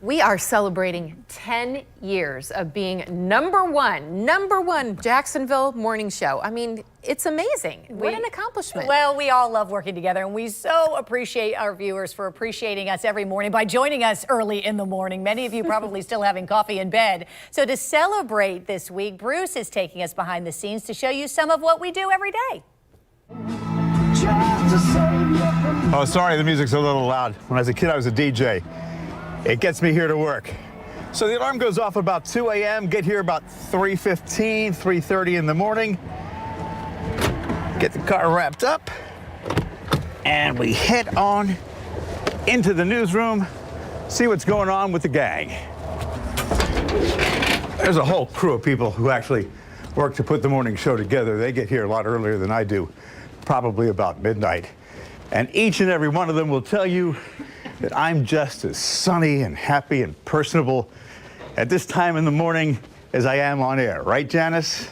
We are celebrating 10 years of being number one Jacksonville morning show. I mean, it's amazing. What an accomplishment. Well, we all love working together, and we so appreciate our viewers for appreciating us every morning by joining us early in the morning. Many of you probably still having coffee in bed. So to celebrate this week, Bruce is taking us behind the scenes to show you some of what we do every day. Oh, sorry, the music's a little loud. When I was a kid, I was a DJ. It gets me here to work. So the alarm goes off about 2 a.m., get here about 3:15, 3:30 in the morning, get the car wrapped up, and we head on into the newsroom, see what's going on with the gang. There's a whole crew of people who actually work to put the morning show together. They get here a lot earlier than I do, probably about midnight. And each and every one of them will tell you that I'm just as sunny and happy and personable at this time in the morning as I am on air. Right, Janice?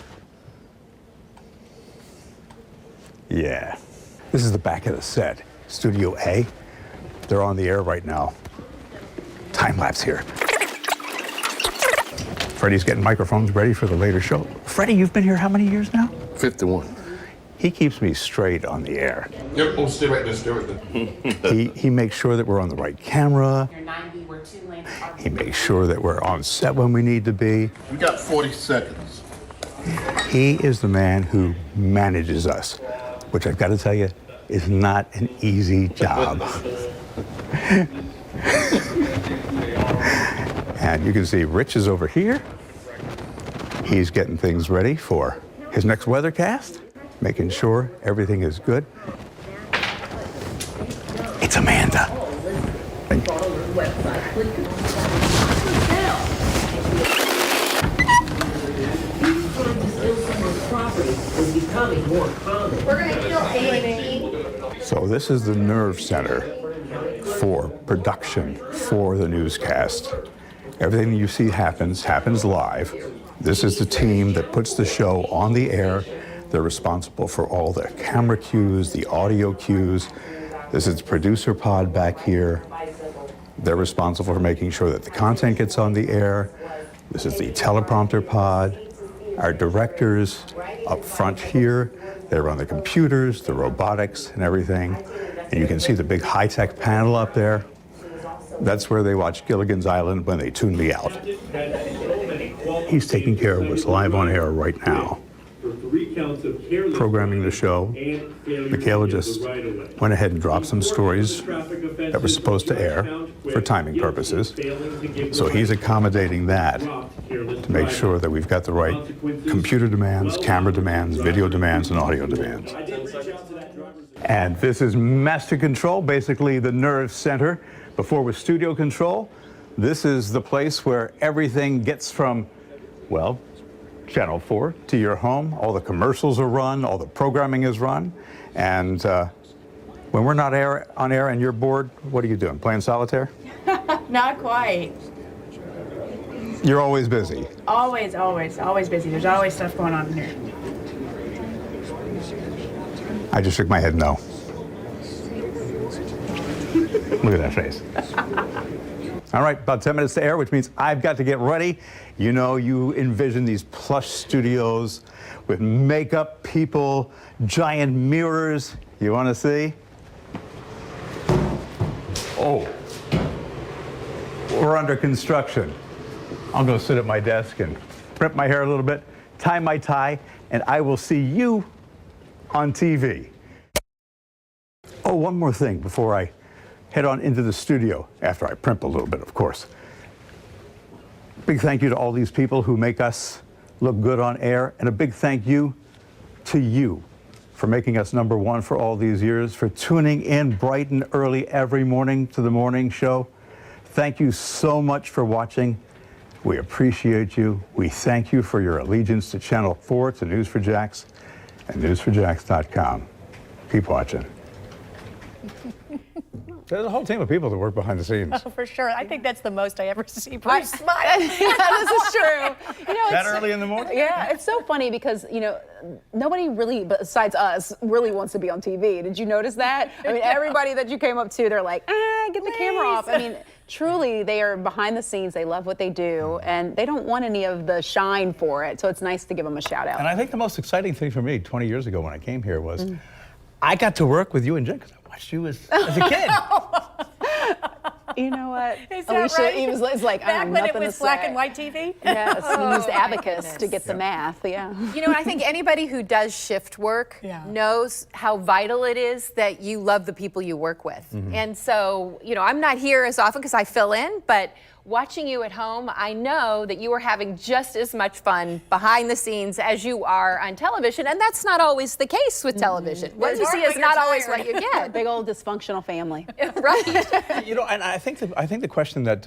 Yeah. This is the back of the set. Studio A. They're on the air right now. Time lapse here. Freddie's getting microphones ready for the later show. Freddie, you've been here how many years now? 51. He keeps me straight on the air. Yep, oh, stay right there, stay right there. He makes sure that we're on the right camera. He makes sure that we're on set when we need to be. We got 40 seconds. He is the man who manages us, which I've got to tell you is not an easy job. And you can see Rich is over here. He's getting things ready for his next weathercast, making sure everything is good. It's Amanda. So this is the nerve center for production for the newscast. Everything you see happens live. This is the team that puts the show on the air. They're responsible for all the camera cues, the audio cues. This is the producer pod back here. They're responsible for making sure that the content gets on the air. This is the teleprompter pod. Our directors up front here, they run the computers, the robotics and everything. And you can see the big high-tech panel up there. That's where they watch Gilligan's Island when they tune me out. He's taking care of what's live on air right now. Programming the show. Michaela just went ahead and dropped some stories that were supposed to air for timing purposes. So he's accommodating that to make sure that we've got the right computer demands, camera demands, video demands, and audio demands. And this is master control, basically the nerve center. Before with studio control, this is the place where everything gets from, well, Channel 4 to your home. All the commercials are run, all the programming is run. And when we're not on air and you're bored, what are you doing? Playing solitaire? Not quite. You're always busy. Always busy. There's always stuff going on in here. I just shook my head no. Look at that face. All right, about 10 minutes to air, which means I've got to get ready. You know, you envision these plush studios with makeup people, giant mirrors. You want to see? Oh, we're under construction. I'll go sit at my desk and prep my hair a little bit, tie my tie, and I will see you on TV. Oh, one more thing before I head on into the studio, after I primp a little bit, of course. Big thank you to all these people who make us look good on air, and a big thank you to you for making us number one for all these years, for tuning in bright and early every morning to the morning show. Thank you so much for watching. We appreciate you. We thank you for your allegiance to Channel 4, to News4Jax, and News4Jax.com. Keep watching. There's a whole team of people that work behind the scenes. Oh, for sure. I think that's the most I ever see Bruce smile. Yeah, this is true. You know, That early in the morning? Yeah, it's so funny because, you know, nobody really, besides us, really wants to be on TV. Did you notice that? I mean, everybody that you came up to, they're like, get the camera off. I mean, truly, they are behind the scenes. They love what they do, and they don't want any of the shine for it. So it's nice to give them a shout out. And I think the most exciting thing for me 20 years ago when I came here was I got to work with you and Jen because I watched you as a kid. You know what? Is that Alicia, right? it was like, I Back have when nothing it was to black say. and white TV? Yes, we used my abacus to goodness. get the math, yeah. You know, I think anybody who does shift work Yeah. knows how vital it is that you love the people you work with. And so, you know, I'm not here as often because I fill in, but watching you at home, I know that you are having just as much fun behind the scenes as you are on television, and that's not always the case with television. What you hard see when is you're not always tired. what you get. Big old dysfunctional family. Right? You know, and I think the question that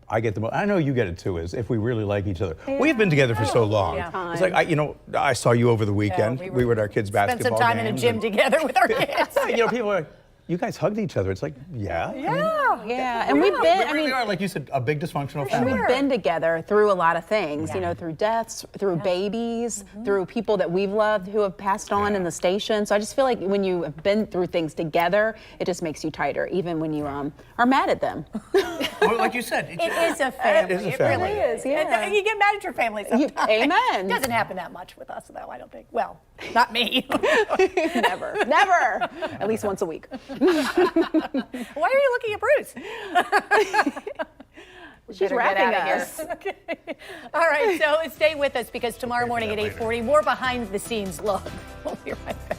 I get the most, I know you get it too, is if we really like each other. We've been together for so long. Yeah. It's like, I saw you over the weekend. Yeah, we were at our kids' Spent basketball some time in a games gym and- together with our kids. You know, people are like, you guys hugged each other. It's like, yeah. Yeah, and we've been, I We really mean, are, like you said, a big dysfunctional and family. we've been together through a lot of things, you know, through deaths, through babies, through people that we've loved who have passed on in the station. So I just feel like when you have been through things together, it just makes you tighter, even when you are mad at them. Well, like you said, It is a family. It is a family. really It is, yeah. And you get mad at your family sometimes. Amen. Doesn't happen that much with us, though, I don't think. Well, not me. Never, never. At least once a week. Why are you looking at Bruce? She's Better get wrapping outta here. us. Okay. All right, so stay with us because tomorrow morning at 8:40, more behind the scenes look. We'll be right back.